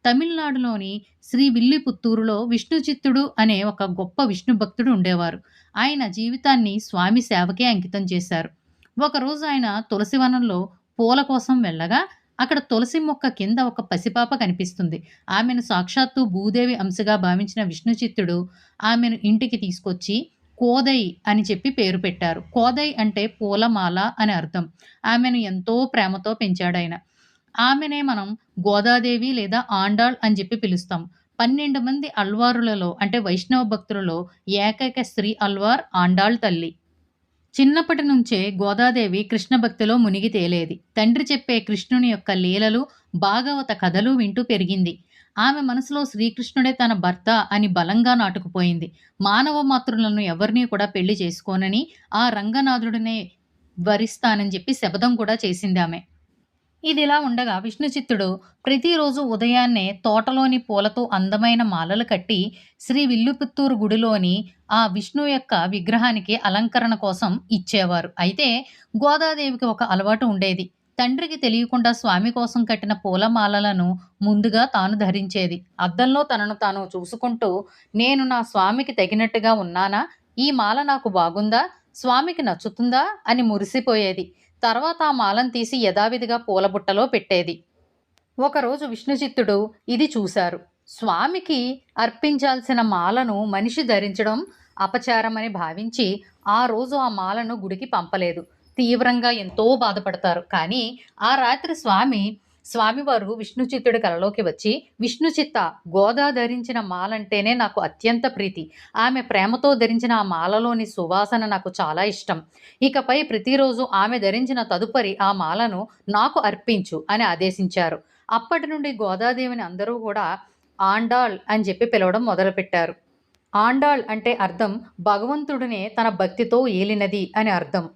తమిళనాడులోని శ్రీవిల్లిపుత్తూరులో విష్ణుచిత్తుడు అనే ఒక గొప్ప విష్ణు భక్తుడు ఉండేవారు. ఆయన జీవితాన్ని స్వామి సేవకే అంకితం చేశారు. ఒకరోజు ఆయన తులసివనంలో పూల కోసం వెళ్ళగా అక్కడ తులసి మొక్క కింద ఒక పసిపాప కనిపిస్తుంది. ఆమెను సాక్షాత్తు భూదేవి అంశగా భావించిన విష్ణుచిత్తుడు ఆమెను ఇంటికి తీసుకొచ్చి కోదై అని చెప్పి పేరు పెట్టారు. కోదై అంటే పూలమాల అని అర్థం. ఆమెను ఎంతో ప్రేమతో పెంచాడాయన. ఆమెనే మనం గోదాదేవి లేదా ఆండాళ్ అని చెప్పి పిలుస్తాం. 12 మంది అల్వారులలో అంటే వైష్ణవ భక్తులలో ఏకైక స్త్రీ అల్వార్ ఆండాళ్ తల్లి. చిన్నప్పటి నుంచే గోదాదేవి కృష్ణ భక్తిలో మునిగి తేలేది. తండ్రి చెప్పే కృష్ణుని యొక్క లీలలు, భాగవత కథలు వింటూ పెరిగింది. ఆమె మనసులో శ్రీకృష్ణుడే తన భర్త అని బలంగా నాటుకుపోయింది. మానవ మాతృలను ఎవరినీ కూడా పెళ్లి చేసుకోనని, ఆ రంగనాథుడినే వరిస్తానని చెప్పి శపథం కూడా చేసిందామె. ఇదిలా ఉండగా విష్ణుచిత్తుడు ప్రతిరోజు ఉదయాన్నే తోటలోని పూలతో అందమైన మాలలు కట్టి శ్రీ విల్లుపుత్తూరు గుడిలోని ఆ విష్ణు యొక్క విగ్రహానికి అలంకరణ కోసం ఇచ్చేవారు. అయితే గోదాదేవికి ఒక అలవాటు ఉండేది. తండ్రికి తెలియకుండా స్వామి కోసం కట్టిన పూలమాలలను ముందుగా తాను ధరించేది. అద్దంలో తనను తాను చూసుకుంటూ, నేను నా స్వామికి తగినట్టుగా ఉన్నానా? ఈ మాల నాకు బాగుందా? స్వామికి నచ్చుతుందా? అని మురిసిపోయేది. తర్వాత ఆ మాలను తీసి యథావిధిగా పూలబుట్టలో పెట్టేది. ఒకరోజు విష్ణుచిత్తుడు ఇది చూశారు. స్వామికి అర్పించాల్సిన మాలను మనిషి ధరించడం అపచారమని భావించి ఆ రోజు ఆ మాలను గుడికి పంపలేదు. తీవ్రంగా ఎంతో బాధపడతారు. కానీ ఆ రాత్రి స్వామివారు విష్ణుచిత్తుడి కలలోకి వచ్చి, విష్ణుచిత్త, గోదా ధరించిన మాలంటేనే నాకు అత్యంత ప్రీతి. ఆమె ప్రేమతో ధరించిన ఆ మాలలోని సువాసన నాకు చాలా ఇష్టం. ఇకపై ప్రతిరోజు ఆమె ధరించిన తదుపరి ఆ మాలను నాకు అర్పించు అని ఆదేశించారు. అప్పటి నుండి గోదాదేవిని అందరూ కూడా ఆండాళ్ అని చెప్పి పిలవడం మొదలుపెట్టారు. ఆండాళ్ అంటే అర్థం భగవంతుడినే తన భక్తితో ఏలినది అని అర్థం.